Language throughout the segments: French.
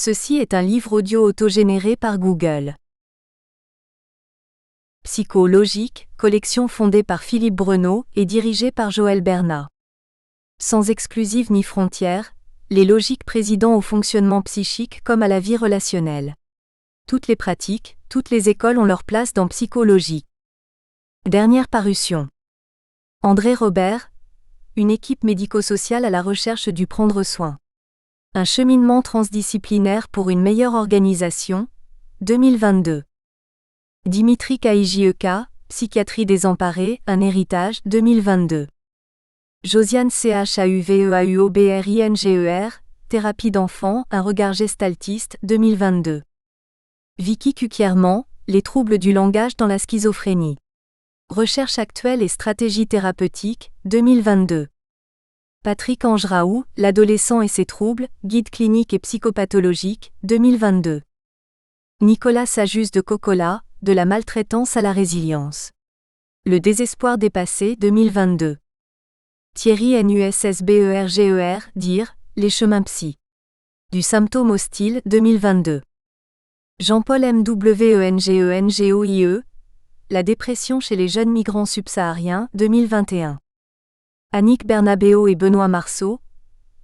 Ceci est un livre audio autogénéré par Google. Psychologique, collection fondée par Philippe Breneau et dirigée par Joël Bernat. Sans exclusive ni frontières, les logiques président au fonctionnement psychique comme à la vie relationnelle. Toutes les pratiques, toutes les écoles ont leur place dans psychologie. Dernière parution. André Robert, une équipe médico-sociale à la recherche du prendre soin. Un cheminement transdisciplinaire pour une meilleure organisation, 2022. Dimitri Kaijieka, Psychiatrie désemparée, un héritage, 2022. Josiane Chauveaubringer, Thérapie d'enfant, un regard gestaltiste, 2022. Vicky Cuquierman, Les troubles du langage dans la schizophrénie. Recherche actuelle et stratégie thérapeutique, 2022. Patrick Angeraou, L'adolescent et ses troubles, guide clinique et psychopathologique, 2022. Nicolas Sajus de Cocola, De la maltraitance à la résilience. Le désespoir dépassé, 2022. Thierry Nussberger, Dire, Les chemins psy. Du symptôme hostile, 2022. Jean-Paul Mwengengoie, La dépression chez les jeunes migrants subsahariens, 2021. Annick Bernabéo et Benoît Marceau,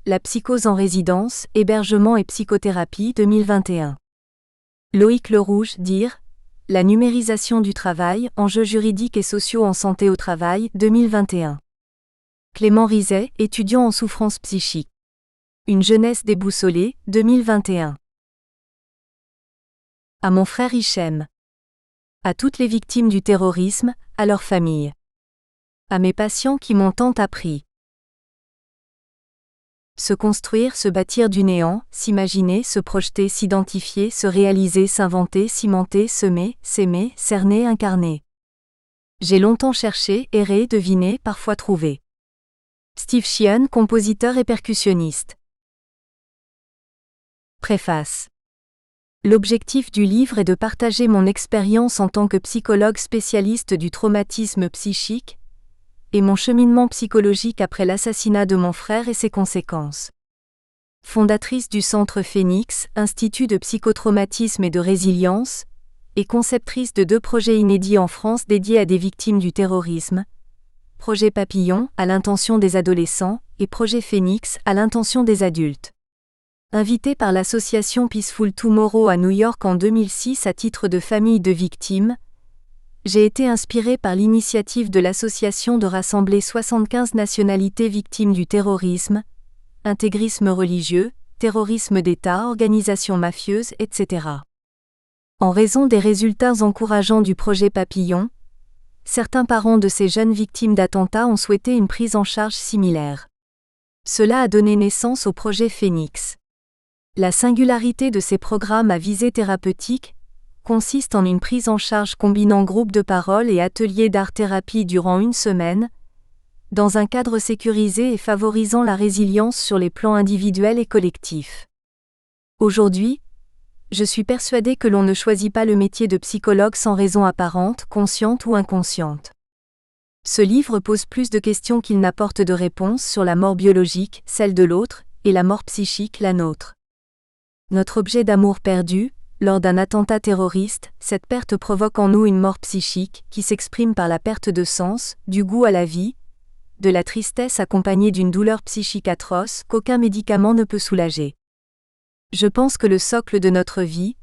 La psychose en résidence, hébergement et psychothérapie, 2021. Loïc Lerouge, Dire, La numérisation du travail, enjeux juridiques et sociaux en santé au travail, 2021. Clément Rizet, étudiant en souffrance psychique. Une jeunesse déboussolée, 2021. À mon frère Hichem. À toutes les victimes du terrorisme, à leurs familles. À mes patients qui m'ont tant appris. Se construire, se bâtir du néant, s'imaginer, se projeter, s'identifier, se réaliser, s'inventer, cimenter, semer, s'aimer, cerner, incarner. J'ai longtemps cherché, erré, deviné, parfois trouvé. Steve Sheehan, compositeur et percussionniste. Préface. L'objectif du livre est de partager mon expérience en tant que psychologue spécialiste du traumatisme psychique et mon cheminement psychologique après l'assassinat de mon frère et ses conséquences. Fondatrice du Centre Phoenix, Institut de psychotraumatisme et de résilience, et conceptrice de 2 projets inédits en France dédiés à des victimes du terrorisme, Projet Papillon, à l'intention des adolescents, et Projet Phoenix, à l'intention des adultes. Invitée par l'association Peaceful Tomorrow à New York en 2006 à titre de famille de victimes, j'ai été inspirée par l'initiative de l'association de rassembler 75 nationalités victimes du terrorisme, intégrisme religieux, terrorisme d'État, organisations mafieuses, etc. En raison des résultats encourageants du projet Papillon, certains parents de ces jeunes victimes d'attentats ont souhaité une prise en charge similaire. Cela a donné naissance au projet Phoenix. La singularité de ces programmes à visée thérapeutique consiste en une prise en charge combinant groupe de parole et atelier d'art-thérapie durant 1 semaine, dans un cadre sécurisé et favorisant la résilience sur les plans individuels et collectifs. Aujourd'hui, je suis persuadée que l'on ne choisit pas le métier de psychologue sans raison apparente, consciente ou inconsciente. Ce livre pose plus de questions qu'il n'apporte de réponses sur la mort biologique, celle de l'autre, et la mort psychique, la nôtre. Notre objet d'amour perdu, lors d'un attentat terroriste, cette perte provoque en nous une mort psychique qui s'exprime par la perte de sens, du goût à la vie, de la tristesse accompagnée d'une douleur psychique atroce qu'aucun médicament ne peut soulager. Je pense que le socle de notre vie,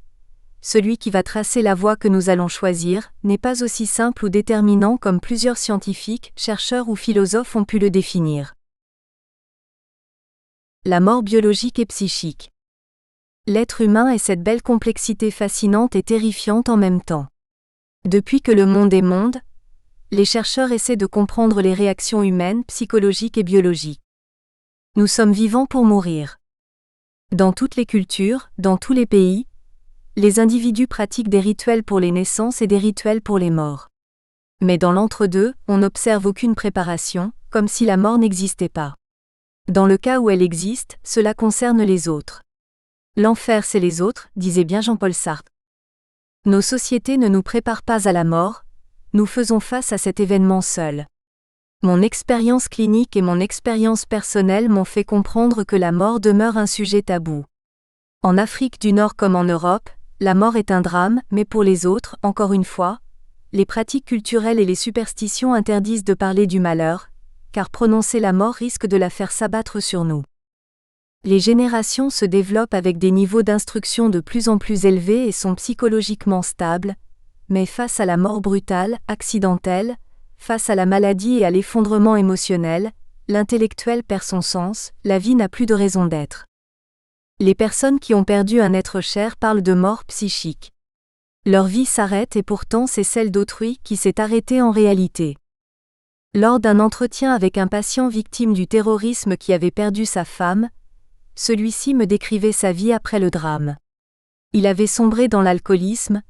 celui qui va tracer la voie que nous allons choisir, n'est pas aussi simple ou déterminant comme plusieurs scientifiques, chercheurs ou philosophes ont pu le définir. La mort biologique et psychique. L'être humain est cette belle complexité fascinante et terrifiante en même temps. Depuis que le monde est monde, les chercheurs essaient de comprendre les réactions humaines, psychologiques et biologiques. Nous sommes vivants pour mourir. Dans toutes les cultures, dans tous les pays, les individus pratiquent des rituels pour les naissances et des rituels pour les morts. Mais dans l'entre-deux, on n'observe aucune préparation, comme si la mort n'existait pas. Dans le cas où elle existe, cela concerne les autres. L'enfer c'est les autres, disait bien Jean-Paul Sartre. Nos sociétés ne nous préparent pas à la mort, nous faisons face à cet événement seuls. Mon expérience clinique et mon expérience personnelle m'ont fait comprendre que la mort demeure un sujet tabou. En Afrique du Nord comme en Europe, la mort est un drame, mais pour les autres, encore une fois, les pratiques culturelles et les superstitions interdisent de parler du malheur, car prononcer la mort risque de la faire s'abattre sur nous. Les générations se développent avec des niveaux d'instruction de plus en plus élevés et sont psychologiquement stables, mais face à la mort brutale, accidentelle, face à la maladie et à l'effondrement émotionnel, l'intellectuel perd son sens, la vie n'a plus de raison d'être. Les personnes qui ont perdu un être cher parlent de mort psychique. Leur vie s'arrête et pourtant c'est celle d'autrui qui s'est arrêtée en réalité. Lors d'un entretien avec un patient victime du terrorisme qui avait perdu sa femme, celui-ci me décrivait sa vie après le drame. Il avait sombré dans l'alcoolisme,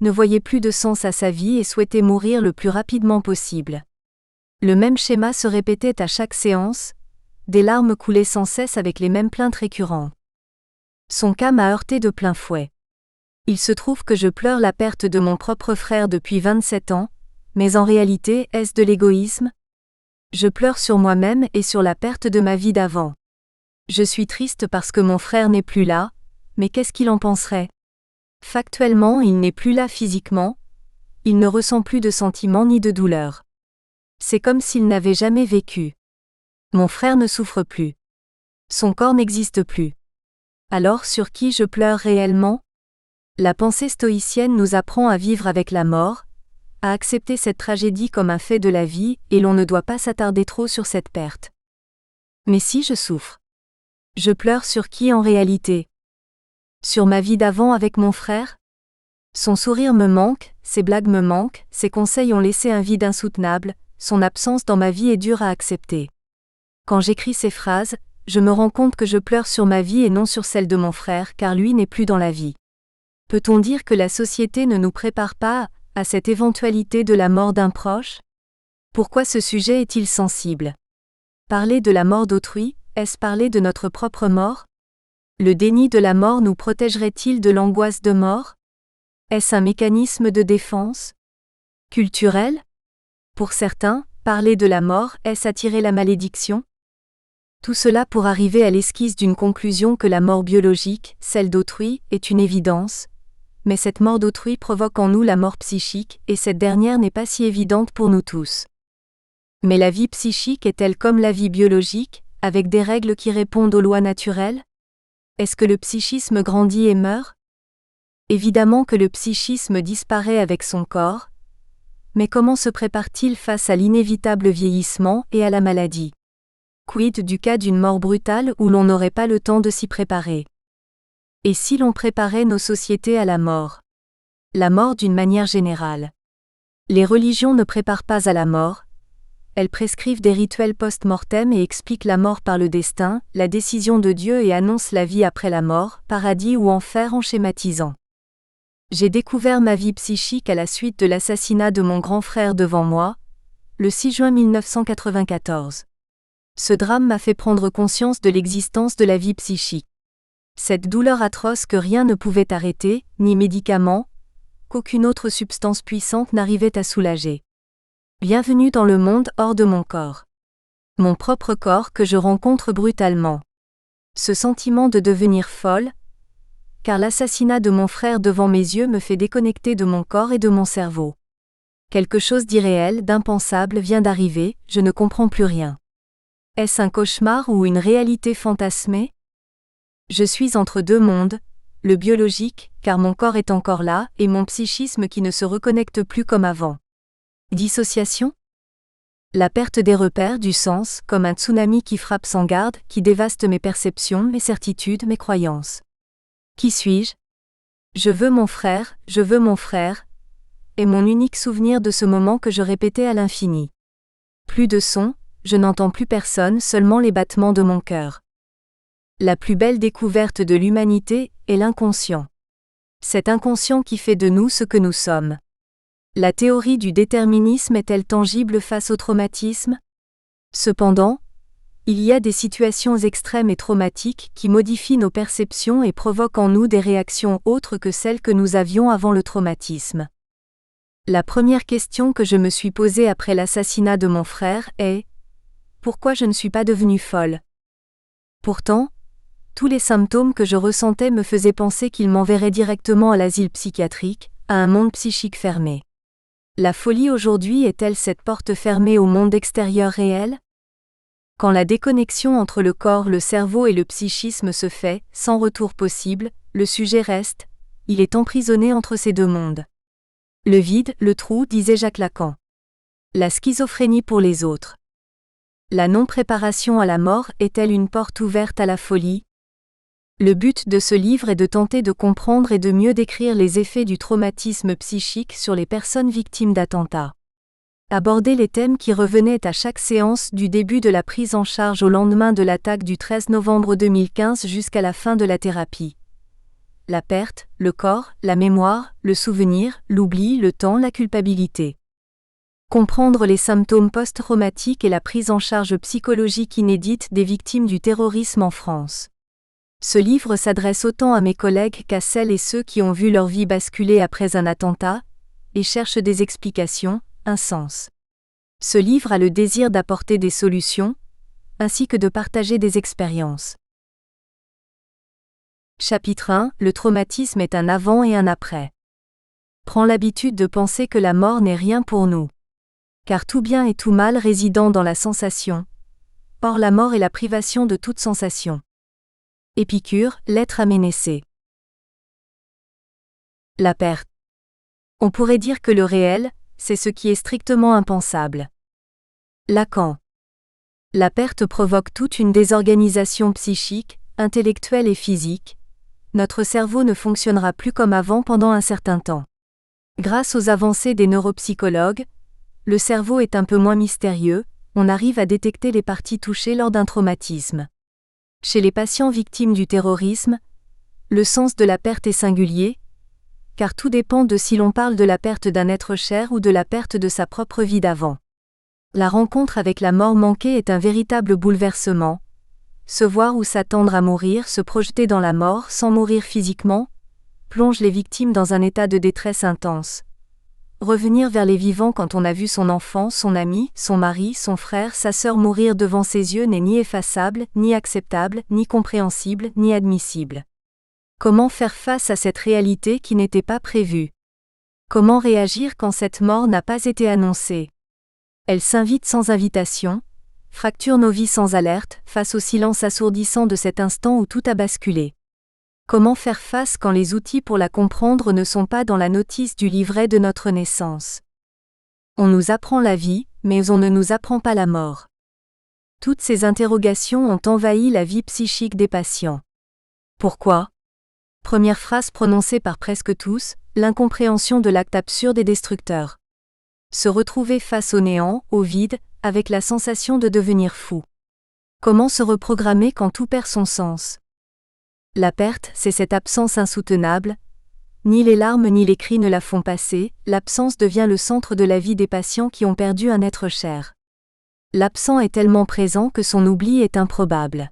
ne voyait plus de sens à sa vie et souhaitait mourir le plus rapidement possible. Le même schéma se répétait à chaque séance, des larmes coulaient sans cesse avec les mêmes plaintes récurrentes. Son cas m'a heurté de plein fouet. Il se trouve que je pleure la perte de mon propre frère depuis 27 ans, mais en réalité, est-ce de l'égoïsme ? Je pleure sur moi-même et sur la perte de ma vie d'avant. Je suis triste parce que mon frère n'est plus là, mais qu'est-ce qu'il en penserait ? Factuellement, il n'est plus là physiquement, il ne ressent plus de sentiments ni de douleur. C'est comme s'il n'avait jamais vécu. Mon frère ne souffre plus. Son corps n'existe plus. Alors sur qui je pleure réellement ? La pensée stoïcienne nous apprend à vivre avec la mort, à accepter cette tragédie comme un fait de la vie et l'on ne doit pas s'attarder trop sur cette perte. Mais si je souffre, je pleure sur qui en réalité ? Sur ma vie d'avant avec mon frère ? Son sourire me manque, ses blagues me manquent, ses conseils ont laissé un vide insoutenable, son absence dans ma vie est dure à accepter. Quand j'écris ces phrases, je me rends compte que je pleure sur ma vie et non sur celle de mon frère car lui n'est plus dans la vie. Peut-on dire que la société ne nous prépare pas à cette éventualité de la mort d'un proche ? Pourquoi ce sujet est-il sensible ? Parler de la mort d'autrui, est-ce parler de notre propre mort ? Le déni de la mort nous protégerait-il de l'angoisse de mort ? Est-ce un mécanisme de défense ? Culturel ? Pour certains, parler de la mort, est-ce attirer la malédiction ? Tout cela pour arriver à l'esquisse d'une conclusion que la mort biologique, celle d'autrui, est une évidence, mais cette mort d'autrui provoque en nous la mort psychique, et cette dernière n'est pas si évidente pour nous tous. Mais la vie psychique est-elle comme la vie biologique, avec des règles qui répondent aux lois naturelles ? Est-ce que le psychisme grandit et meurt ? Évidemment que le psychisme disparaît avec son corps, mais comment se prépare-t-il face à l'inévitable vieillissement et à la maladie ? Quid du cas d'une mort brutale où l'on n'aurait pas le temps de s'y préparer ? Et si l'on préparait nos sociétés à la mort ? La mort d'une manière générale. Les religions ne préparent pas à la mort, elles prescrivent des rituels post-mortem et expliquent la mort par le destin, la décision de Dieu et annoncent la vie après la mort, paradis ou enfer en schématisant. J'ai découvert ma vie psychique à la suite de l'assassinat de mon grand frère devant moi, le 6 juin 1994. Ce drame m'a fait prendre conscience de l'existence de la vie psychique. Cette douleur atroce que rien ne pouvait arrêter, ni médicaments, qu'aucune autre substance puissante n'arrivait à soulager. Bienvenue dans le monde hors de mon corps. Mon propre corps que je rencontre brutalement. Ce sentiment de devenir folle, car l'assassinat de mon frère devant mes yeux me fait déconnecter de mon corps et de mon cerveau. Quelque chose d'irréel, d'impensable vient d'arriver, je ne comprends plus rien. Est-ce un cauchemar ou une réalité fantasmée ? Je suis entre deux mondes, le biologique, car mon corps est encore là, et mon psychisme qui ne se reconnecte plus comme avant. Dissociation ? La perte des repères, du sens, comme un tsunami qui frappe sans garde, qui dévaste mes perceptions, mes certitudes, mes croyances. Qui suis-je ? Je veux mon frère, est mon unique souvenir de ce moment que je répétais à l'infini. Plus de son, je n'entends plus personne, seulement les battements de mon cœur. La plus belle découverte de l'humanité est l'inconscient. Cet inconscient qui fait de nous ce que nous sommes. La théorie du déterminisme est-elle tangible face au traumatisme ? Cependant, il y a des situations extrêmes et traumatiques qui modifient nos perceptions et provoquent en nous des réactions autres que celles que nous avions avant le traumatisme. La première question que je me suis posée après l'assassinat de mon frère est : pourquoi je ne suis pas devenue folle ? Pourtant, Tous les symptômes que je ressentais me faisaient penser qu'il m'enverrait directement à l'asile psychiatrique, à un monde psychique fermé. La folie aujourd'hui est-elle cette porte fermée au monde extérieur réel ? Quand la déconnexion entre le corps, le cerveau et le psychisme se fait, sans retour possible, le sujet reste, il est emprisonné entre ces deux mondes. Le vide, le trou, disait Jacques Lacan. La schizophrénie pour les autres. La non-préparation à la mort est-elle une porte ouverte à la folie ? Le but de ce livre est de tenter de comprendre et de mieux décrire les effets du traumatisme psychique sur les personnes victimes d'attentats. Aborder les thèmes qui revenaient à chaque séance du début de la prise en charge au lendemain de l'attaque du 13 novembre 2015 jusqu'à la fin de la thérapie. La perte, le corps, la mémoire, le souvenir, l'oubli, le temps, la culpabilité. Comprendre les symptômes post-traumatiques et la prise en charge psychologique inédite des victimes du terrorisme en France. Ce livre s'adresse autant à mes collègues qu'à celles et ceux qui ont vu leur vie basculer après un attentat, et cherchent des explications, un sens. Ce livre a le désir d'apporter des solutions, ainsi que de partager des expériences. Chapitre 1 : Le traumatisme est un avant et un après. Prends l'habitude de penser que la mort n'est rien pour nous. Car tout bien et tout mal résidant dans la sensation. Or la mort est la privation de toute sensation. Épicure, Lettre à Ménécée. La perte. On pourrait dire que le réel, c'est ce qui est strictement impensable. Lacan. La perte provoque toute une désorganisation psychique, intellectuelle et physique. Notre cerveau ne fonctionnera plus comme avant pendant un certain temps. Grâce aux avancées des neuropsychologues, le cerveau est un peu moins mystérieux, on arrive à détecter les parties touchées lors d'un traumatisme. Chez les patients victimes du terrorisme, le sens de la perte est singulier, car tout dépend de si l'on parle de la perte d'un être cher ou de la perte de sa propre vie d'avant. La rencontre avec la mort manquée est un véritable bouleversement. Se voir ou s'attendre à mourir, se projeter dans la mort sans mourir physiquement, plonge les victimes dans un état de détresse intense. Revenir vers les vivants quand on a vu son enfant, son ami, son mari, son frère, sa sœur mourir devant ses yeux n'est ni effaçable, ni acceptable, ni compréhensible, ni admissible. Comment faire face à cette réalité qui n'était pas prévue ? Comment réagir quand cette mort n'a pas été annoncée ? Elle s'invite sans invitation, fracture nos vies sans alerte, face au silence assourdissant de cet instant où tout a basculé. Comment faire face quand les outils pour la comprendre ne sont pas dans la notice du livret de notre naissance ? On nous apprend la vie, mais on ne nous apprend pas la mort. Toutes ces interrogations ont envahi la vie psychique des patients. Pourquoi ? Première phrase prononcée par presque tous, l'incompréhension de l'acte absurde et destructeur. Se retrouver face au néant, au vide, avec la sensation de devenir fou. Comment se reprogrammer quand tout perd son sens ? La perte, c'est cette absence insoutenable. Ni les larmes ni les cris ne la font passer, l'absence devient le centre de la vie des patients qui ont perdu un être cher. L'absent est tellement présent que son oubli est improbable.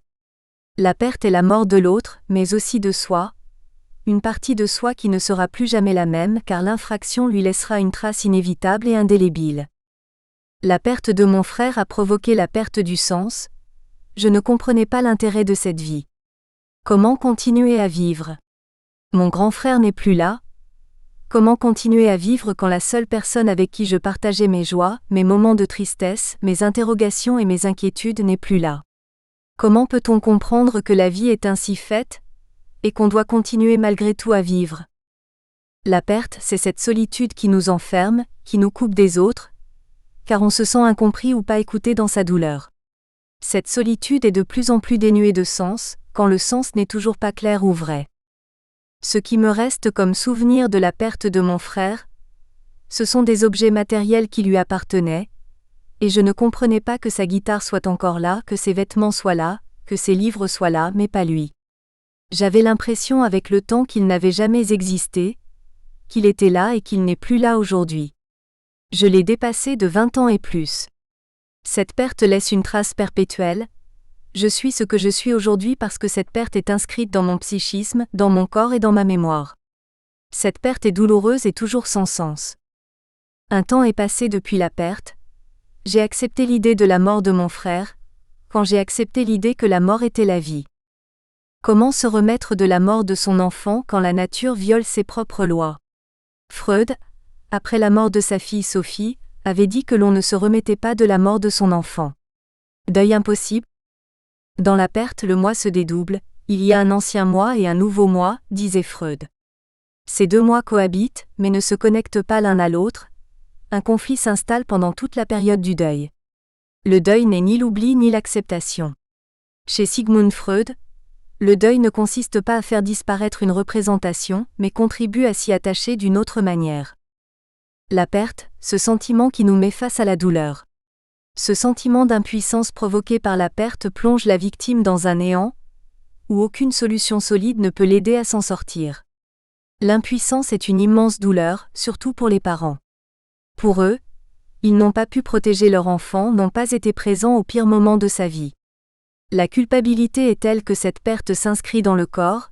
La perte est la mort de l'autre, mais aussi de soi, une partie de soi qui ne sera plus jamais la même car l'infraction lui laissera une trace inévitable et indélébile. La perte de mon frère a provoqué la perte du sens. Je ne comprenais pas l'intérêt de cette vie. Comment continuer à vivre ? Mon grand frère n'est plus là. Comment continuer à vivre quand la seule personne avec qui je partageais mes joies, mes moments de tristesse, mes interrogations et mes inquiétudes n'est plus là ? Comment peut-on comprendre que la vie est ainsi faite, et qu'on doit continuer malgré tout à vivre ? La perte, c'est cette solitude qui nous enferme, qui nous coupe des autres, car on se sent incompris ou pas écouté dans sa douleur. Cette solitude est de plus en plus dénuée de sens, quand le sens n'est toujours pas clair ou vrai. Ce qui me reste comme souvenir de la perte de mon frère, ce sont des objets matériels qui lui appartenaient, et je ne comprenais pas que sa guitare soit encore là, que ses vêtements soient là, que ses livres soient là, mais pas lui. J'avais l'impression avec le temps qu'il n'avait jamais existé, qu'il était là et qu'il n'est plus là aujourd'hui. Je l'ai dépassé de 20 ans et plus. Cette perte laisse une trace perpétuelle. Je suis ce que je suis aujourd'hui parce que cette perte est inscrite dans mon psychisme, dans mon corps et dans ma mémoire. Cette perte est douloureuse et toujours sans sens. Un temps est passé depuis la perte. J'ai accepté l'idée de la mort de mon frère, quand j'ai accepté l'idée que la mort était la vie. Comment se remettre de la mort de son enfant quand la nature viole ses propres lois? Freud, après la mort de sa fille Sophie, avait dit que l'on ne se remettait pas de la mort de son enfant. Deuil impossible? Dans la perte, le moi se dédouble, il y a un ancien moi et un nouveau moi, disait Freud. Ces deux moi cohabitent, mais ne se connectent pas l'un à l'autre. Un conflit s'installe pendant toute la période du deuil. Le deuil n'est ni l'oubli ni l'acceptation. Chez Sigmund Freud, le deuil ne consiste pas à faire disparaître une représentation, mais contribue à s'y attacher d'une autre manière. La perte, ce sentiment qui nous met face à la douleur. Ce sentiment d'impuissance provoqué par la perte plonge la victime dans un néant, où aucune solution solide ne peut l'aider à s'en sortir. L'impuissance est une immense douleur, surtout pour les parents. Pour eux, ils n'ont pas pu protéger leur enfant, n'ont pas été présents au pire moment de sa vie. La culpabilité est telle que cette perte s'inscrit dans le corps,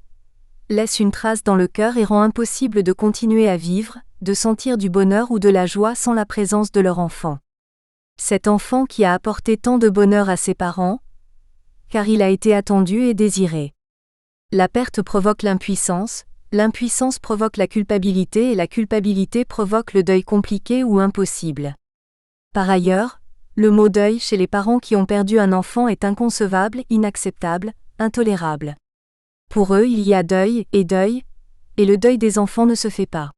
laisse une trace dans le cœur et rend impossible de continuer à vivre, de sentir du bonheur ou de la joie sans la présence de leur enfant. Cet enfant qui a apporté tant de bonheur à ses parents, car il a été attendu et désiré. La perte provoque l'impuissance provoque la culpabilité et la culpabilité provoque le deuil compliqué ou impossible. Par ailleurs, le mot deuil chez les parents qui ont perdu un enfant est inconcevable, inacceptable, intolérable. Pour eux, il y a deuil, et le deuil des enfants ne se fait pas.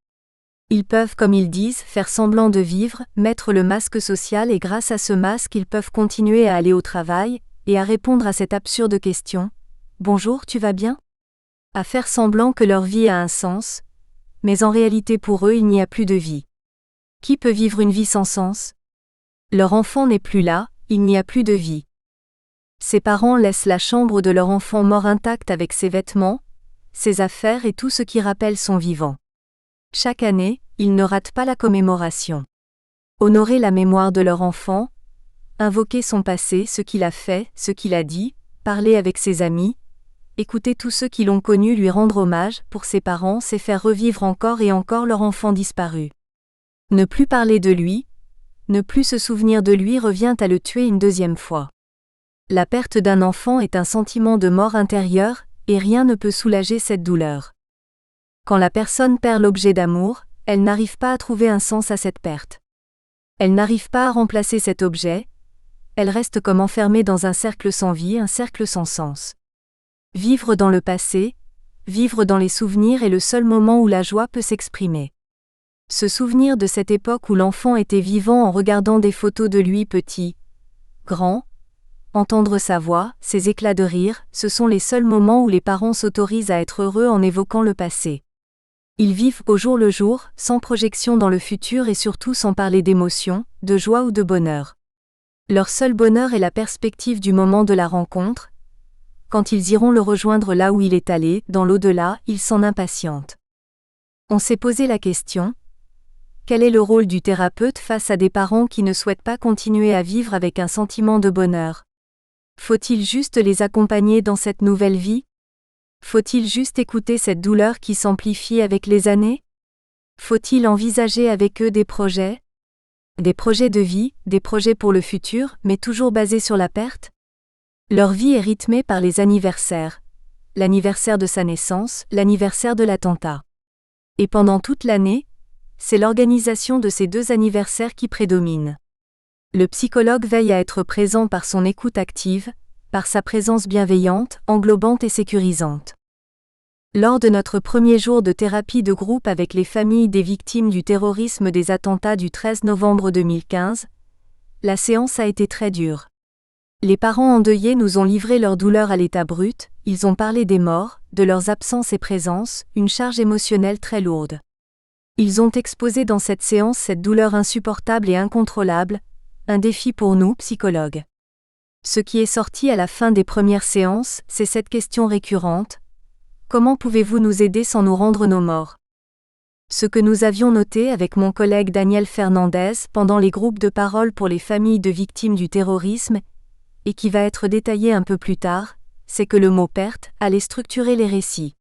Ils peuvent, comme ils disent, faire semblant de vivre, mettre le masque social et grâce à ce masque ils peuvent continuer à aller au travail, et à répondre à cette absurde question « Bonjour, tu vas bien ?» À faire semblant que leur vie a un sens, mais en réalité pour eux il n'y a plus de vie. Qui peut vivre une vie sans sens? Leur enfant n'est plus là, il n'y a plus de vie. Ces parents laissent la chambre de leur enfant mort intacte avec ses vêtements, ses affaires et tout ce qui rappelle son vivant. Chaque année, ils ne ratent pas la commémoration. Honorer la mémoire de leur enfant, invoquer son passé, ce qu'il a fait, ce qu'il a dit, parler avec ses amis, écouter tous ceux qui l'ont connu lui rendre hommage, pour ses parents c'est faire revivre encore et encore leur enfant disparu. Ne plus parler de lui, ne plus se souvenir de lui revient à le tuer une deuxième fois. La perte d'un enfant est un sentiment de mort intérieure, et rien ne peut soulager cette douleur. Quand la personne perd l'objet d'amour, elle n'arrive pas à trouver un sens à cette perte. Elle n'arrive pas à remplacer cet objet, elle reste comme enfermée dans un cercle sans vie, un cercle sans sens. Vivre dans le passé, vivre dans les souvenirs est le seul moment où la joie peut s'exprimer. Se souvenir de cette époque où l'enfant était vivant en regardant des photos de lui petit, grand, entendre sa voix, ses éclats de rire, ce sont les seuls moments où les parents s'autorisent à être heureux en évoquant le passé. Ils vivent au jour le jour, sans projection dans le futur et surtout sans parler d'émotion, de joie ou de bonheur. Leur seul bonheur est la perspective du moment de la rencontre. Quand ils iront le rejoindre là où il est allé, dans l'au-delà, ils s'en impatientent. On s'est posé la question: quel est le rôle du thérapeute face à des parents qui ne souhaitent pas continuer à vivre avec un sentiment de bonheur? Faut-il juste les accompagner dans cette nouvelle vie? Faut-il juste écouter cette douleur qui s'amplifie avec les années? Faut-il envisager avec eux des projets? Des projets de vie, des projets pour le futur, mais toujours basés sur la perte? Leur vie est rythmée par les anniversaires. L'anniversaire de sa naissance, l'anniversaire de l'attentat. Et pendant toute l'année, c'est l'organisation de ces deux anniversaires qui prédomine. Le psychologue veille à être présent par son écoute active, par sa présence bienveillante, englobante et sécurisante. Lors de notre premier jour de thérapie de groupe avec les familles des victimes du terrorisme des attentats du 13 novembre 2015, la séance a été très dure. Les parents endeuillés nous ont livré leur douleur à l'état brut, ils ont parlé des morts, de leurs absences et présences, une charge émotionnelle très lourde. Ils ont exposé dans cette séance cette douleur insupportable et incontrôlable, un défi pour nous, psychologues. Ce qui est sorti à la fin des premières séances, c'est cette question récurrente: comment pouvez-vous nous aider sans nous rendre nos morts? Ce que nous avions noté avec mon collègue Daniel Fernandez pendant les groupes de parole pour les familles de victimes du terrorisme, et qui va être détaillé un peu plus tard, c'est que le mot perte allait structurer les récits.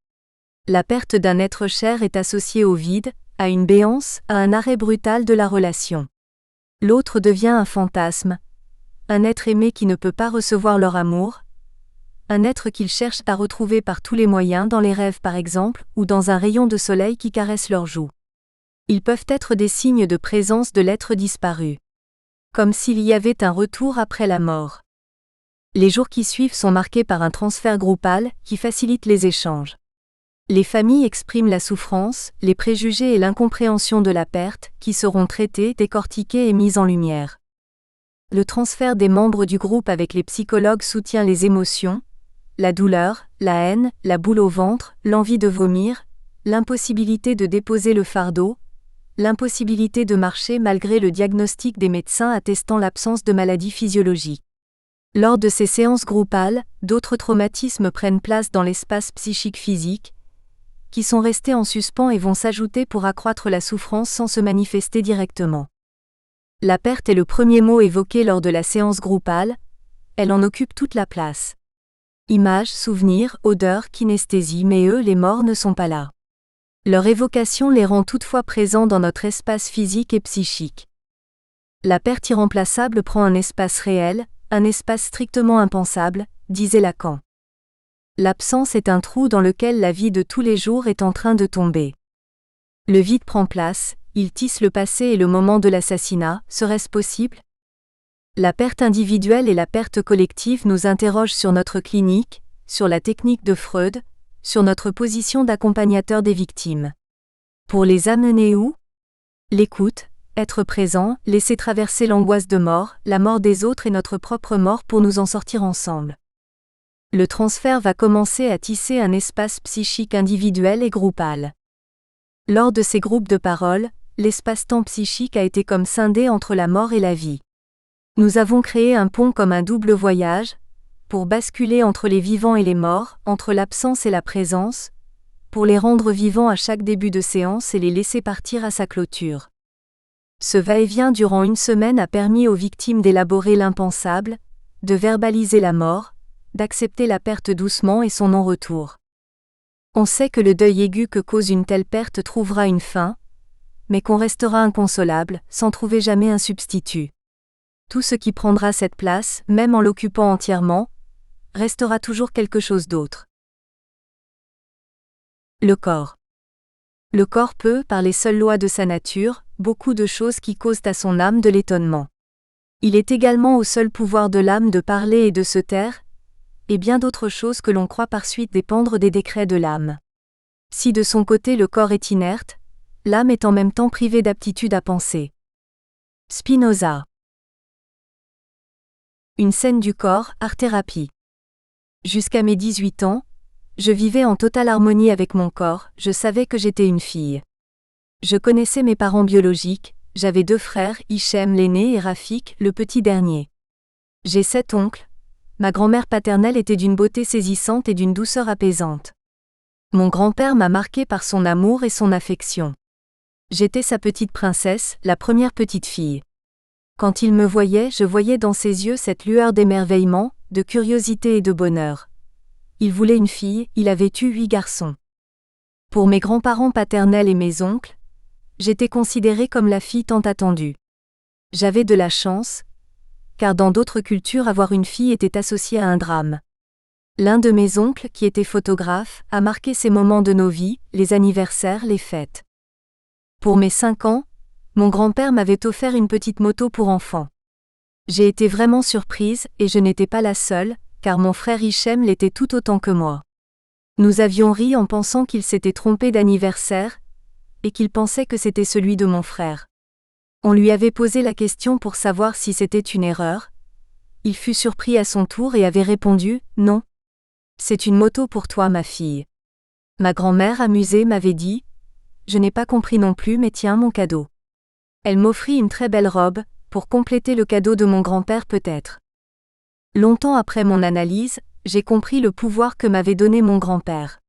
La perte d'un être cher est associée au vide, à une béance, à un arrêt brutal de la relation. L'autre devient un fantasme, un être aimé qui ne peut pas recevoir leur amour, un être qu'ils cherchent à retrouver par tous les moyens dans les rêves par exemple, ou dans un rayon de soleil qui caresse leurs joues. Ils peuvent être des signes de présence de l'être disparu. Comme s'il y avait un retour après la mort. Les jours qui suivent sont marqués par un transfert groupal qui facilite les échanges. Les familles expriment la souffrance, les préjugés et l'incompréhension de la perte, qui seront traités, décortiqués et mis en lumière. Le transfert des membres du groupe avec les psychologues soutient les émotions, la douleur, la haine, la boule au ventre, l'envie de vomir, l'impossibilité de déposer le fardeau, l'impossibilité de marcher malgré le diagnostic des médecins attestant l'absence de maladie physiologique. Lors de ces séances groupales, d'autres traumatismes prennent place dans l'espace psychique physique, qui sont restés en suspens et vont s'ajouter pour accroître la souffrance sans se manifester directement. La perte est le premier mot évoqué lors de la séance groupale, elle en occupe toute la place. Images, souvenirs, odeurs, kinesthésie, mais eux, les morts, ne sont pas là. Leur évocation les rend toutefois présents dans notre espace physique et psychique. La perte irremplaçable prend un espace réel, un espace strictement impensable, disait Lacan. L'absence est un trou dans lequel la vie de tous les jours est en train de tomber. Le vide prend place, il tisse le passé et le moment de l'assassinat, serait-ce possible ? La perte individuelle et la perte collective nous interrogent sur notre clinique, sur la technique de Freud, sur notre position d'accompagnateur des victimes. Pour les amener où ? L'écoute, être présent, laisser traverser l'angoisse de mort, la mort des autres et notre propre mort pour nous en sortir ensemble. Le transfert va commencer à tisser un espace psychique individuel et groupal. Lors de ces groupes de parole, l'espace-temps psychique a été comme scindé entre la mort et la vie. Nous avons créé un pont comme un double voyage, pour basculer entre les vivants et les morts, entre l'absence et la présence, pour les rendre vivants à chaque début de séance et les laisser partir à sa clôture. Ce va-et-vient durant une semaine a permis aux victimes d'élaborer l'impensable, de verbaliser la mort, d'accepter la perte doucement et son non-retour. On sait que le deuil aigu que cause une telle perte trouvera une fin, mais qu'on restera inconsolable, sans trouver jamais un substitut. Tout ce qui prendra cette place, même en l'occupant entièrement, restera toujours quelque chose d'autre. Le corps. Le corps peut, par les seules lois de sa nature, beaucoup de choses qui causent à son âme de l'étonnement. Il est également au seul pouvoir de l'âme de parler et de se taire, et bien d'autres choses que l'on croit par suite dépendre des décrets de l'âme. Si de son côté le corps est inerte, l'âme est en même temps privée d'aptitude à penser. Spinoza. Une scène du corps, art-thérapie. Jusqu'à mes 18 ans, je vivais en totale harmonie avec mon corps, je savais que j'étais une fille. Je connaissais mes parents biologiques, j'avais 2 frères, Hichem l'aîné et Rafik, le petit dernier. J'ai 7 oncles, ma grand-mère paternelle était d'une beauté saisissante et d'une douceur apaisante. Mon grand-père m'a marqué par son amour et son affection. J'étais sa petite princesse, la première petite fille. Quand il me voyait, je voyais dans ses yeux cette lueur d'émerveillement, de curiosité et de bonheur. Il voulait une fille, il avait eu 8 garçons. Pour mes grands-parents paternels et mes oncles, j'étais considérée comme la fille tant attendue. J'avais de la chance, car dans d'autres cultures avoir une fille était associé à un drame. L'un de mes oncles, qui était photographe, a marqué ces moments de nos vies, les anniversaires, les fêtes. Pour mes 5 ans, mon grand-père m'avait offert une petite moto pour enfants. J'ai été vraiment surprise, et je n'étais pas la seule, car mon frère Hichem l'était tout autant que moi. Nous avions ri en pensant qu'il s'était trompé d'anniversaire, et qu'il pensait que c'était celui de mon frère. On lui avait posé la question pour savoir si c'était une erreur. Il fut surpris à son tour et avait répondu « Non. C'est une moto pour toi, ma fille. » Ma grand-mère, amusée, m'avait dit « Je n'ai pas compris non plus, mais tiens mon cadeau. » Elle m'offrit une très belle robe, pour compléter le cadeau de mon grand-père peut-être. Longtemps après mon analyse, j'ai compris le pouvoir que m'avait donné mon grand-père.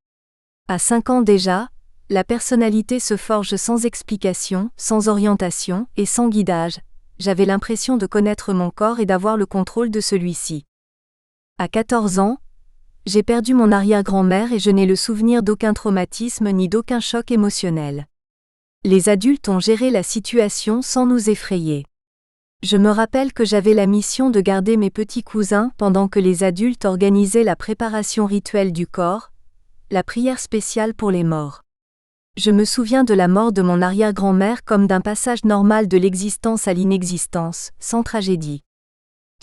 À 5 ans déjà, la personnalité se forge sans explication, sans orientation et sans guidage. J'avais l'impression de connaître mon corps et d'avoir le contrôle de celui-ci. À 14 ans, j'ai perdu mon arrière-grand-mère et je n'ai le souvenir d'aucun traumatisme ni d'aucun choc émotionnel. Les adultes ont géré la situation sans nous effrayer. Je me rappelle que j'avais la mission de garder mes petits cousins pendant que les adultes organisaient la préparation rituelle du corps, la prière spéciale pour les morts. Je me souviens de la mort de mon arrière-grand-mère comme d'un passage normal de l'existence à l'inexistence, sans tragédie.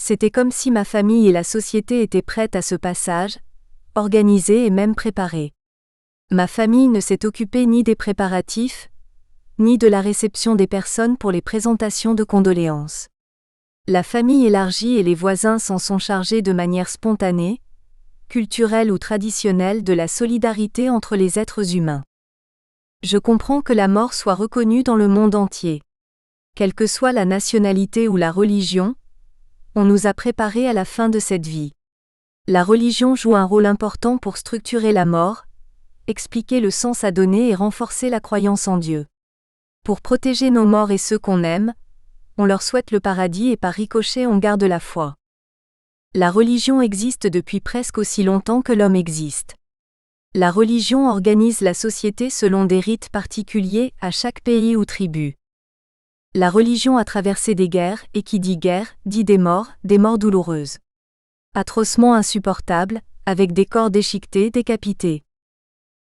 C'était comme si ma famille et la société étaient prêtes à ce passage, organisées et même préparées. Ma famille ne s'est occupée ni des préparatifs, ni de la réception des personnes pour les présentations de condoléances. La famille élargie et les voisins s'en sont chargés de manière spontanée, culturelle ou traditionnelle de la solidarité entre les êtres humains. Je comprends que la mort soit reconnue dans le monde entier. Quelle que soit la nationalité ou la religion, on nous a préparés à la fin de cette vie. La religion joue un rôle important pour structurer la mort, expliquer le sens à donner et renforcer la croyance en Dieu. Pour protéger nos morts et ceux qu'on aime, on leur souhaite le paradis et par ricochet on garde la foi. La religion existe depuis presque aussi longtemps que l'homme existe. La religion organise la société selon des rites particuliers à chaque pays ou tribu. La religion a traversé des guerres, et qui dit guerre, dit des morts douloureuses. Atrocement insupportables, avec des corps déchiquetés, décapités.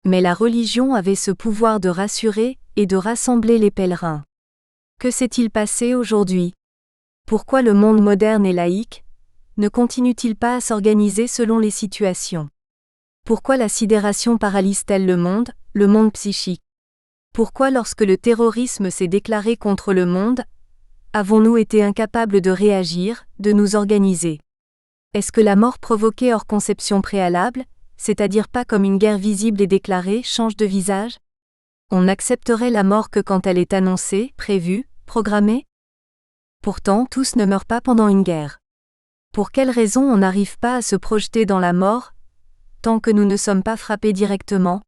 Mais la religion avait ce pouvoir de rassurer et de rassembler les pèlerins. Que s'est-il passé aujourd'hui? Pourquoi le monde moderne et laïque ne continue-t-il pas à s'organiser selon les situations? Pourquoi la sidération paralyse-t-elle le monde psychique? Pourquoi lorsque le terrorisme s'est déclaré contre le monde, avons-nous été incapables de réagir, de nous organiser? Est-ce que la mort provoquée hors conception préalable, c'est-à-dire pas comme une guerre visible et déclarée, change de visage? On n'accepterait la mort que quand elle est annoncée, prévue, programmée? Pourtant, tous ne meurent pas pendant une guerre. Pour quelle raison on n'arrive pas à se projeter dans la mort, tant que nous ne sommes pas frappés directement?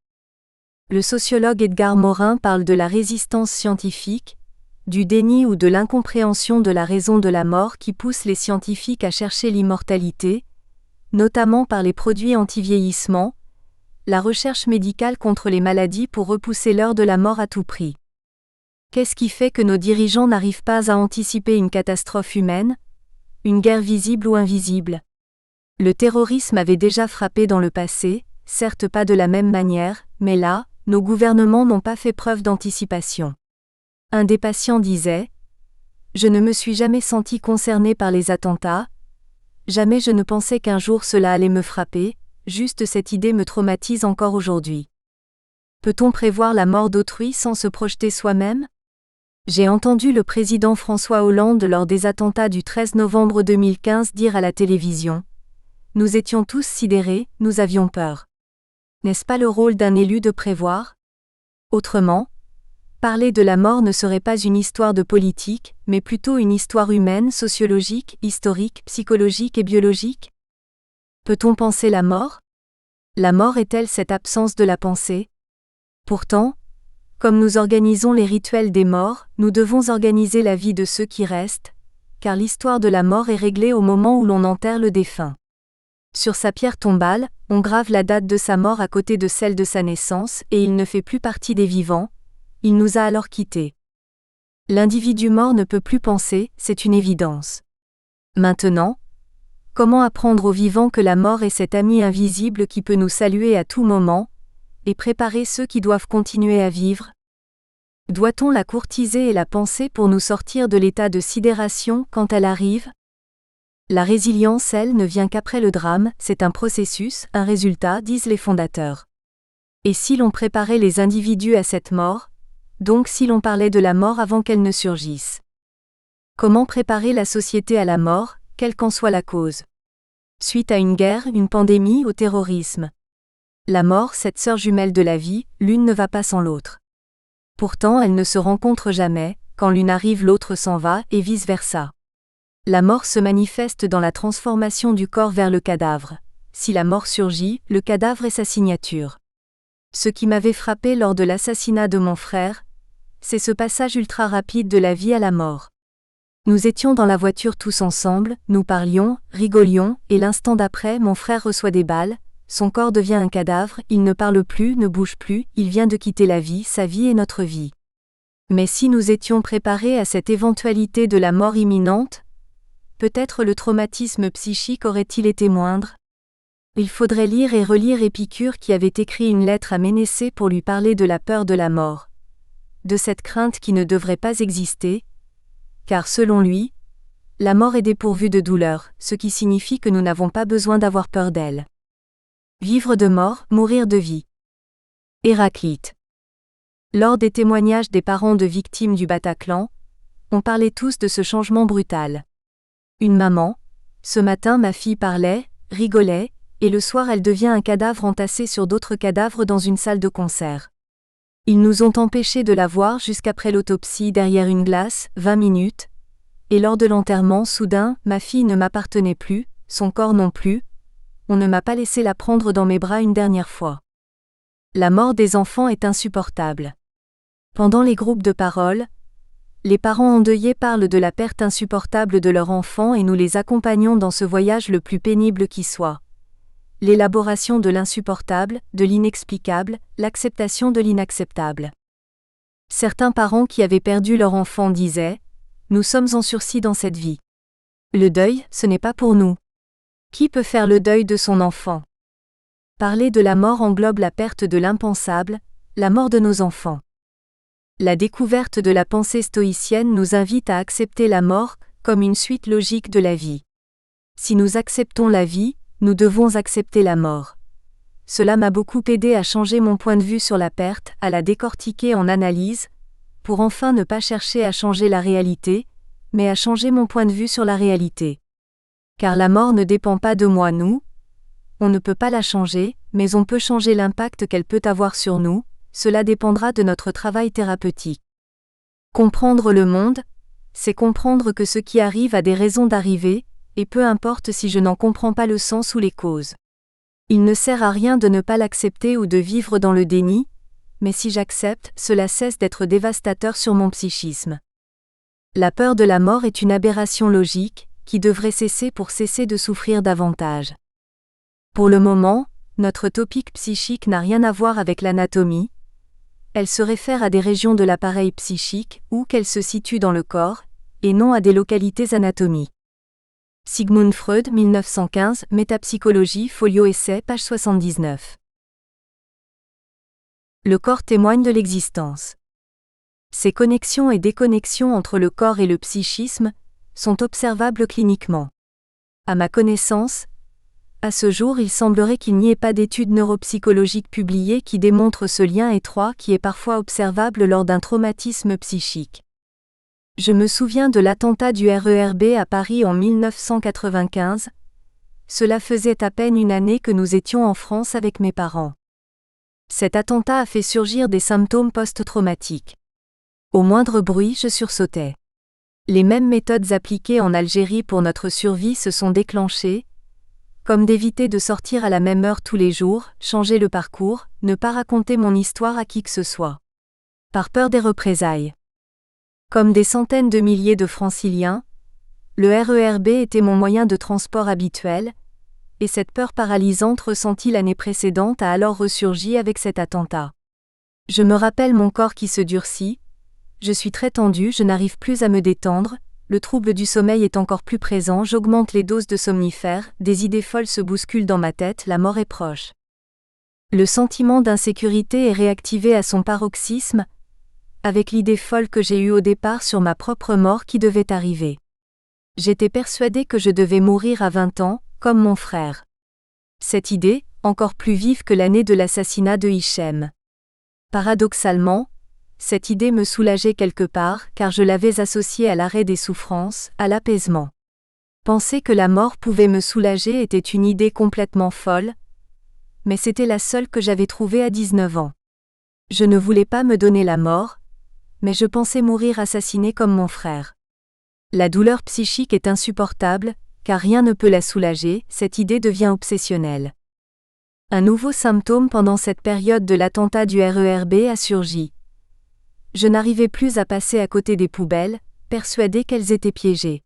Le sociologue Edgar Morin parle de la résistance scientifique, du déni ou de l'incompréhension de la raison de la mort qui pousse les scientifiques à chercher l'immortalité, notamment par les produits anti-vieillissement, la recherche médicale contre les maladies pour repousser l'heure de la mort à tout prix. Qu'est-ce qui fait que nos dirigeants n'arrivent pas à anticiper une catastrophe humaine, une guerre visible ou invisible? Le terrorisme avait déjà frappé dans le passé, certes pas de la même manière, mais là, nos gouvernements n'ont pas fait preuve d'anticipation. Un des patients disait « Je ne me suis jamais senti concerné par les attentats, jamais je ne pensais qu'un jour cela allait me frapper, juste cette idée me traumatise encore aujourd'hui. » Peut-on prévoir la mort d'autrui sans se projeter soi-même? J'ai entendu le président François Hollande lors des attentats du 13 novembre 2015 dire à la télévision « Nous étions tous sidérés, nous avions peur. » N'est-ce pas le rôle d'un élu de prévoir? Autrement, parler de la mort ne serait pas une histoire de politique, mais plutôt une histoire humaine, sociologique, historique, psychologique et biologique? Peut-on penser la mort? La mort est-elle cette absence de la pensée? Pourtant, comme nous organisons les rituels des morts, nous devons organiser la vie de ceux qui restent, car l'histoire de la mort est réglée au moment où l'on enterre le défunt. Sur sa pierre tombale, on grave la date de sa mort à côté de celle de sa naissance et il ne fait plus partie des vivants, il nous a alors quittés. L'individu mort ne peut plus penser, c'est une évidence. Maintenant, comment apprendre aux vivants que la mort est cet ami invisible qui peut nous saluer à tout moment, et préparer ceux qui doivent continuer à vivre? Doit-on la courtiser et la penser pour nous sortir de l'état de sidération quand elle arrive? La résilience, elle, ne vient qu'après le drame, c'est un processus, un résultat, disent les fondateurs. Et si l'on préparait les individus à cette mort, donc si l'on parlait de la mort avant qu'elle ne surgisse? Comment préparer la société à la mort, quelle qu'en soit la cause? Suite à une guerre, une pandémie, au terrorisme. La mort, cette sœur jumelle de la vie, l'une ne va pas sans l'autre. Pourtant, elles ne se rencontrent jamais, quand l'une arrive l'autre s'en va, et vice-versa. La mort se manifeste dans la transformation du corps vers le cadavre. Si la mort surgit, le cadavre est sa signature. Ce qui m'avait frappé lors de l'assassinat de mon frère, c'est ce passage ultra rapide de la vie à la mort. Nous étions dans la voiture tous ensemble, nous parlions, rigolions, et l'instant d'après, mon frère reçoit des balles, son corps devient un cadavre, il ne parle plus, ne bouge plus, il vient de quitter la vie, sa vie et notre vie. Mais si nous étions préparés à cette éventualité de la mort imminente, peut-être le traumatisme psychique aurait-il été moindre? Il faudrait lire et relire Épicure qui avait écrit une lettre à Ménécée pour lui parler de la peur de la mort, de cette crainte qui ne devrait pas exister, car selon lui, la mort est dépourvue de douleur, ce qui signifie que nous n'avons pas besoin d'avoir peur d'elle. Vivre de mort, mourir de vie. Héraclite. Lors des témoignages des parents de victimes du Bataclan, on parlait tous de ce changement brutal. Une maman, ce matin ma fille parlait, rigolait, et le soir elle devient un cadavre entassé sur d'autres cadavres dans une salle de concert. Ils nous ont empêchés de la voir jusqu'après l'autopsie derrière une glace, 20 minutes, et lors de l'enterrement soudain, ma fille ne m'appartenait plus, son corps non plus, on ne m'a pas laissé la prendre dans mes bras une dernière fois. La mort des enfants est insupportable. Pendant les groupes de parole, les parents endeuillés parlent de la perte insupportable de leur enfant et nous les accompagnons dans ce voyage le plus pénible qui soit. L'élaboration de l'insupportable, de l'inexplicable, l'acceptation de l'inacceptable. Certains parents qui avaient perdu leur enfant disaient « Nous sommes en sursis dans cette vie. Le deuil, ce n'est pas pour nous. Qui peut faire le deuil de son enfant ? Parler de la mort englobe la perte de l'impensable, la mort de nos enfants. La découverte de la pensée stoïcienne nous invite à accepter la mort comme une suite logique de la vie. Si nous acceptons la vie, nous devons accepter la mort. Cela m'a beaucoup aidé à changer mon point de vue sur la perte, à la décortiquer en analyse, pour enfin ne pas chercher à changer la réalité, mais à changer mon point de vue sur la réalité. Car la mort ne dépend pas de moi, nous. On ne peut pas la changer, mais on peut changer l'impact qu'elle peut avoir sur nous, cela dépendra de notre travail thérapeutique. Comprendre le monde, c'est comprendre que ce qui arrive a des raisons d'arriver, et peu importe si je n'en comprends pas le sens ou les causes. Il ne sert à rien de ne pas l'accepter ou de vivre dans le déni, mais si j'accepte, cela cesse d'être dévastateur sur mon psychisme. La peur de la mort est une aberration logique, qui devrait cesser pour cesser de souffrir davantage. Pour le moment, notre topique psychique n'a rien à voir avec l'anatomie. Elle se réfère à des régions de l'appareil psychique, ou qu'elle se situe dans le corps, et non à des localités anatomiques. Sigmund Freud, 1915, Métapsychologie, folio essai, page 79. Le corps témoigne de l'existence. Ces connexions et déconnexions entre le corps et le psychisme sont observables cliniquement. À ma connaissance, à ce jour il semblerait qu'il n'y ait pas d'études neuropsychologiques publiées qui démontrent ce lien étroit qui est parfois observable lors d'un traumatisme psychique. Je me souviens de l'attentat du RERB à Paris en 1995. Cela faisait à peine une année que nous étions en France avec mes parents. Cet attentat a fait surgir des symptômes post-traumatiques. Au moindre bruit, je sursautais. Les mêmes méthodes appliquées en Algérie pour notre survie se sont déclenchées, comme d'éviter de sortir à la même heure tous les jours, changer le parcours, ne pas raconter mon histoire à qui que ce soit. Par peur des représailles. Comme des centaines de milliers de Franciliens, le RERB était mon moyen de transport habituel, et cette peur paralysante ressentie l'année précédente a alors ressurgi avec cet attentat. Je me rappelle mon corps qui se durcit, je suis très tendue, je n'arrive plus à me détendre, le trouble du sommeil est encore plus présent, j'augmente les doses de somnifères, des idées folles se bousculent dans ma tête, la mort est proche. Le sentiment d'insécurité est réactivé à son paroxysme, avec l'idée folle que j'ai eue au départ sur ma propre mort qui devait arriver. J'étais persuadée que je devais mourir à 20 ans, comme mon frère. Cette idée, encore plus vive que l'année de l'assassinat de Hichem. Paradoxalement, cette idée me soulageait quelque part, car je l'avais associée à l'arrêt des souffrances, à l'apaisement. Penser que la mort pouvait me soulager était une idée complètement folle, mais c'était la seule que j'avais trouvée à 19 ans. Je ne voulais pas me donner la mort, mais je pensais mourir assassinée comme mon frère. La douleur psychique est insupportable, car rien ne peut la soulager, cette idée devient obsessionnelle. Un nouveau symptôme pendant cette période de l'attentat du RERB a surgi. Je n'arrivais plus à passer à côté des poubelles, persuadée qu'elles étaient piégées.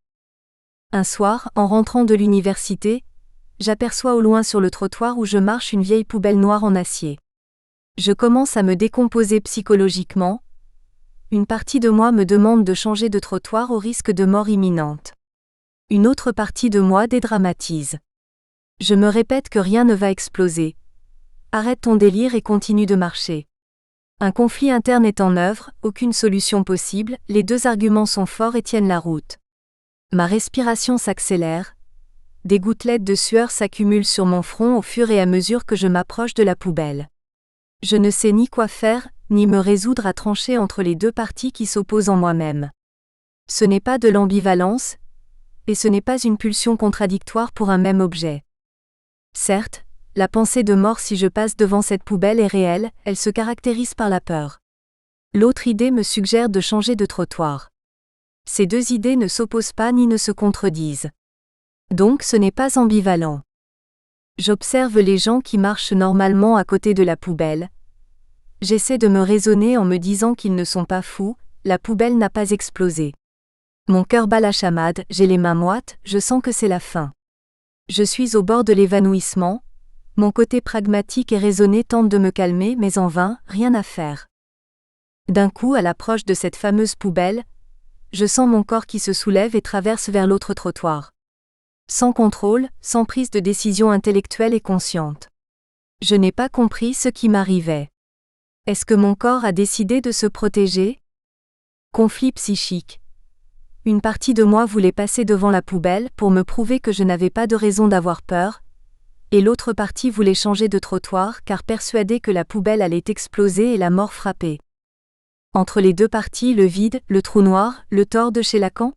Un soir, en rentrant de l'université, j'aperçois au loin sur le trottoir où je marche une vieille poubelle noire en acier. Je commence à me décomposer psychologiquement, Une partie de moi me demande de changer de trottoir au risque de mort imminente. Une autre partie de moi dédramatise. Je me répète que rien ne va exploser. Arrête ton délire et continue de marcher. Un conflit interne est en œuvre, aucune solution possible, les deux arguments sont forts et tiennent la route. Ma respiration s'accélère. Des gouttelettes de sueur s'accumulent sur mon front au fur et à mesure que je m'approche de la poubelle. Je ne sais ni quoi faire, ni me résoudre à trancher entre les deux parties qui s'opposent en moi-même. Ce n'est pas de l'ambivalence, et ce n'est pas une pulsion contradictoire pour un même objet. Certes, la pensée de mort si je passe devant cette poubelle est réelle, elle se caractérise par la peur. L'autre idée me suggère de changer de trottoir. Ces deux idées ne s'opposent pas ni ne se contredisent. Donc ce n'est pas ambivalent. J'observe les gens qui marchent normalement à côté de la poubelle. J'essaie de me raisonner en me disant qu'ils ne sont pas fous, la poubelle n'a pas explosé. Mon cœur bat la chamade, j'ai les mains moites, je sens que c'est la fin. Je suis au bord de l'évanouissement. Mon côté pragmatique et raisonné tente de me calmer, mais en vain, rien à faire. D'un coup, à l'approche de cette fameuse poubelle, je sens mon corps qui se soulève et traverse vers l'autre trottoir. Sans contrôle, sans prise de décision intellectuelle et consciente. Je n'ai pas compris ce qui m'arrivait. Est-ce que mon corps a décidé de se protéger ? Conflit psychique. Une partie de moi voulait passer devant la poubelle pour me prouver que je n'avais pas de raison d'avoir peur, et l'autre partie voulait changer de trottoir car persuadée que la poubelle allait exploser et la mort frapper. Entre les deux parties, le vide, le trou noir, le tort de chez Lacan ?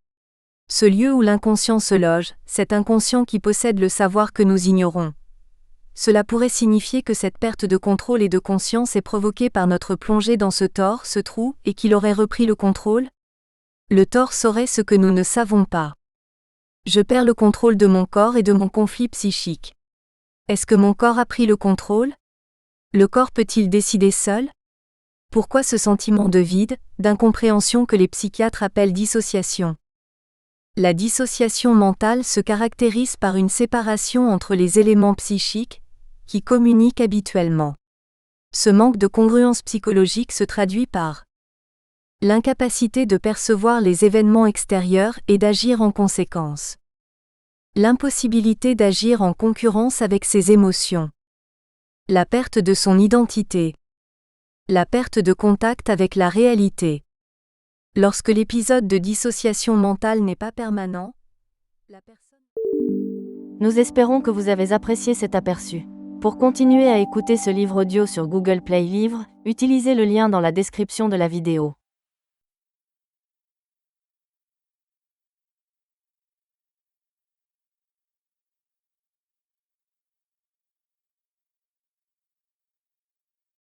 Ce lieu où l'inconscient se loge, cet inconscient qui possède le savoir que nous ignorons. Cela pourrait signifier que cette perte de contrôle et de conscience est provoquée par notre plongée dans ce tort, ce trou, et qu'il aurait repris le contrôle ? Le tort saurait ce que nous ne savons pas. Je perds le contrôle de mon corps et de mon conflit psychique. Est-ce que mon corps a pris le contrôle ? Le corps peut-il décider seul ? Pourquoi ce sentiment de vide, d'incompréhension que les psychiatres appellent dissociation ? La dissociation mentale se caractérise par une séparation entre les éléments psychiques, qui communiquent habituellement. Ce manque de congruence psychologique se traduit par l'incapacité de percevoir les événements extérieurs et d'agir en conséquence. L'impossibilité d'agir en concurrence avec ses émotions. La perte de son identité. La perte de contact avec la réalité. Lorsque l'épisode de dissociation mentale n'est pas permanent, la personne... Nous espérons que vous avez apprécié cet aperçu. Pour continuer à écouter ce livre audio sur Google Play Livres, utilisez le lien dans la description de la vidéo.